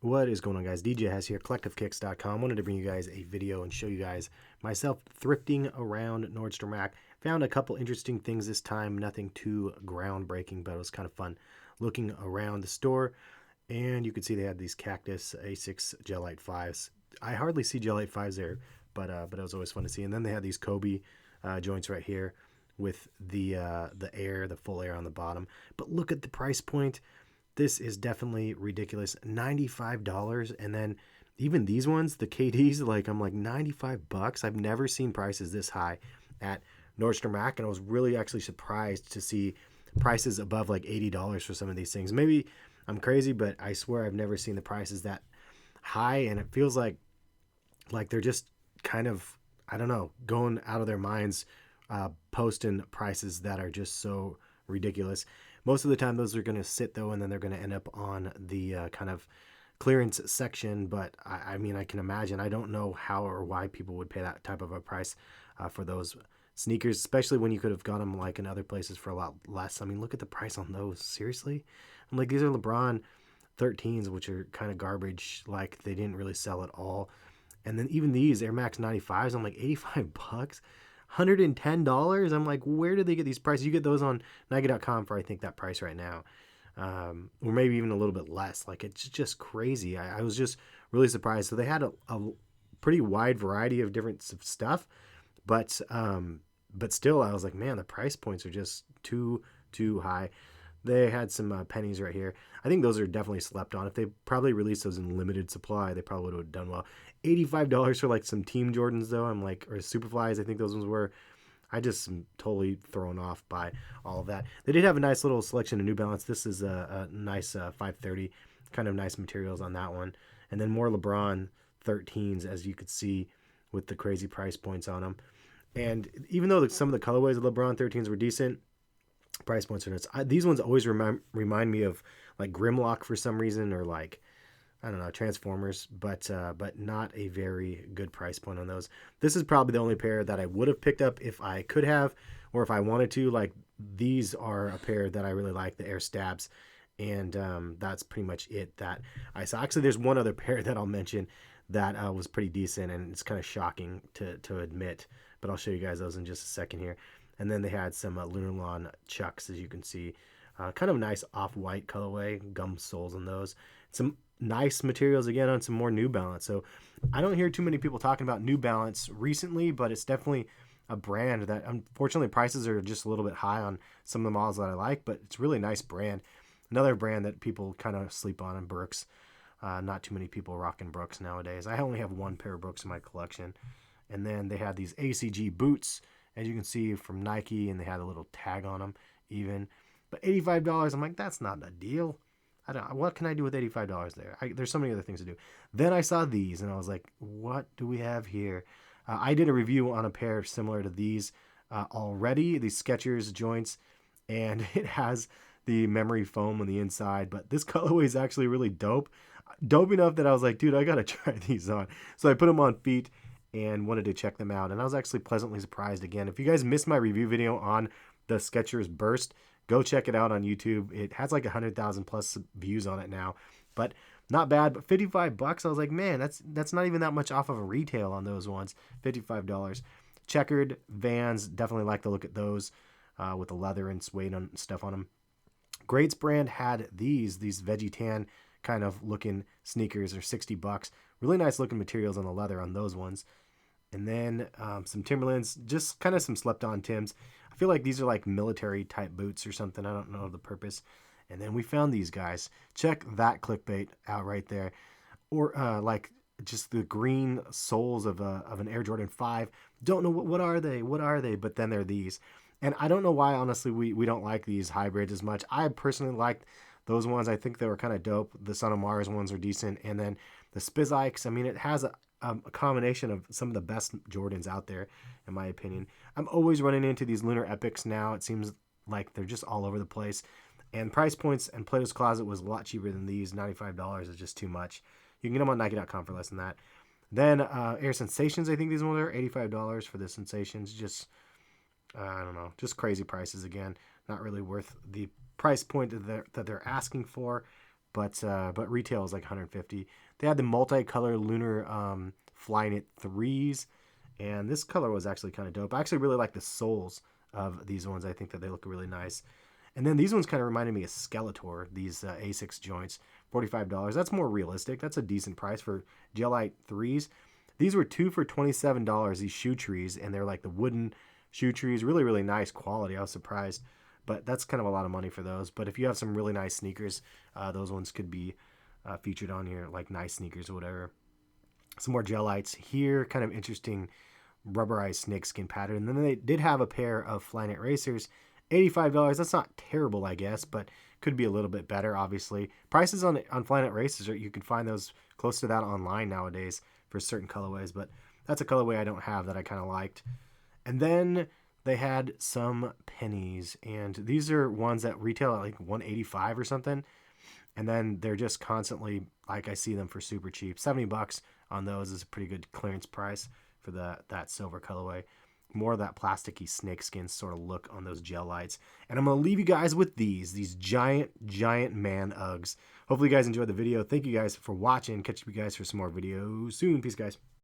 What is going on, guys? DJ Hes here, CollectiveKicks.com. Wanted to bring you guys a video and show you guys myself thrifting around Nordstrom Rack. Found a couple interesting things this time, nothing too groundbreaking, but it was kind of fun looking around the store. And you could see they had these Cactus A6 Gel-Lyte 5s. I hardly see Gel-Lyte 5s there, but it was always fun to see. And then they had these Kobe joints right here with the full air on the bottom. But look at the price point. This is definitely ridiculous. $95. And then even these ones, the KDs, I'm like $95. I've never seen prices this high at Nordstrom Rack, and I was really actually surprised to see prices above like $80 for some of these things. Maybe I'm crazy, but I swear I've never seen the prices that high, and it feels like they're just kind of, I don't know, going out of their minds, posting prices that are just so ridiculous. Most of the time, those are going to sit, though, and then they're going to end up on the kind of clearance section. But, I mean, I can imagine. I don't know how or why people would pay that type of a price for those sneakers, especially when you could have got them, like, in other places for a lot less. I mean, look at the price on those. Seriously? I'm like, these are LeBron 13s, which are kind of garbage. Like, they didn't really sell at all. And then even these Air Max 95s, I'm like, $85? $110. I'm like, where did they get these prices? You get those on Nike.com for I think that price right now, or maybe even a little bit less. Like, it's just crazy. I was just really surprised. So they had a pretty wide variety of different stuff, but still, I was like, man, the price points are just too high. They had some pennies right here. I think those are definitely slept on. If they probably released those in limited supply, they probably would have done well. $85 for like some Team Jordans, though. I'm like, or Superflies, I think those ones were. I just am totally thrown off by all of that. They did have a nice little selection of New Balance. This is a nice 530, kind of nice materials on that one. And then more LeBron 13s, as you could see, with the crazy price points on them. And even though some of the colorways of LeBron 13s were decent, price points are nuts. These ones always remind me of like Grimlock for some reason, or like, I don't know, Transformers, but not a very good price point on those. This is probably the only pair that I would have picked up if I could have, or if I wanted to. Like, these are a pair that I really like, the Air Stabs, and that's pretty much it that I saw. Actually, there's one other pair that I'll mention that was pretty decent, and it's kind of shocking to admit, but I'll show you guys those in just a second here. And then they had some Lunar Lawn Chucks, as you can see. Kind of nice off-white colorway, gum soles on those. Some nice materials, again, on some more New Balance. So I don't hear too many people talking about New Balance recently, but it's definitely a brand that, unfortunately, prices are just a little bit high on some of the models that I like, but it's a really nice brand. Another brand that people kind of sleep on, Brooks. Not too many people rocking Brooks nowadays. I only have one pair of Brooks in my collection. And then they had these ACG boots, as you can see, from Nike, and they had a little tag on them even. But $85, I'm like, that's not a deal. What can I do with $85 there? There's so many other things to do. Then I saw these, and I was like, what do we have here? I did a review on a pair similar to these already, these Skechers joints, and it has the memory foam on the inside, but this colorway is actually really dope. Dope enough that I was like, dude, I got to try these on. So I put them on feet and wanted to check them out, and I was actually pleasantly surprised again. If you guys missed my review video on the Skechers Burst, go check it out on YouTube. It has like 100,000 plus views on it now, but not bad. But $55, I was like, man, that's not even that much off of a retail on those ones. $55. Checkered Vans, definitely like to look at those with the leather and suede and stuff on them. Greats brand had these veggie tan kind of looking sneakers, are $60. Really nice looking materials on the leather on those ones. And then some Timberlands, just kind of some slept on Tims. I feel like these are like military type boots or something. I don't know the purpose. And then we found these guys. Check that clickbait out right there. Or like just the green soles of an Air Jordan 5. Don't know what are they? What are they? But then they're these. And I don't know why, honestly, we don't like these hybrids as much. I personally liked those ones. I think they were kind of dope. The Son of Mars ones are decent. And then the Spizikes, I mean, it has a combination of some of the best Jordans out there, in my opinion. I'm always running into these Lunar Epics now. It seems like they're just all over the place. And price points and Plato's Closet was a lot cheaper than these. $95 is just too much. You can get them on Nike.com for less than that. Then Air Sensations, I think these ones are $85 for the Sensations. Just, I don't know, just crazy prices again. Not really worth the price point that they're asking for. but retail is like 150. They had the multicolor lunar Flyknit 3s, and this color was actually kind of dope. I actually really like the soles of these ones. I think that they look really nice. And then these ones kind of reminded me of Skeletor, these Asics joints, $45. That's more realistic. That's a decent price for Gelite 3s. These were 2 for $27, these shoe trees, and they're like the wooden shoe trees. Really, really nice quality. I was surprised, but that's kind of a lot of money for those. But if you have some really nice sneakers, those ones could be featured on here, like nice sneakers or whatever. Some more Gelites here, kind of interesting rubberized snakeskin pattern. And then they did have a pair of Flyknit racers, $85. That's not terrible, I guess, but could be a little bit better, obviously. Prices on Flyknit racers, you can find those close to that online nowadays for certain colorways, but that's a colorway I don't have that I kind of liked. And then they had some pennies, and these are ones that retail at like $185 or something. And then they're just constantly, like, I see them for super cheap. $70 on those is a pretty good clearance price for that silver colorway. More of that plasticky snakeskin sort of look on those Gelites. And I'm going to leave you guys with these giant man Uggs. Hopefully you guys enjoyed the video. Thank you guys for watching. Catch you guys for some more videos soon. Peace, guys.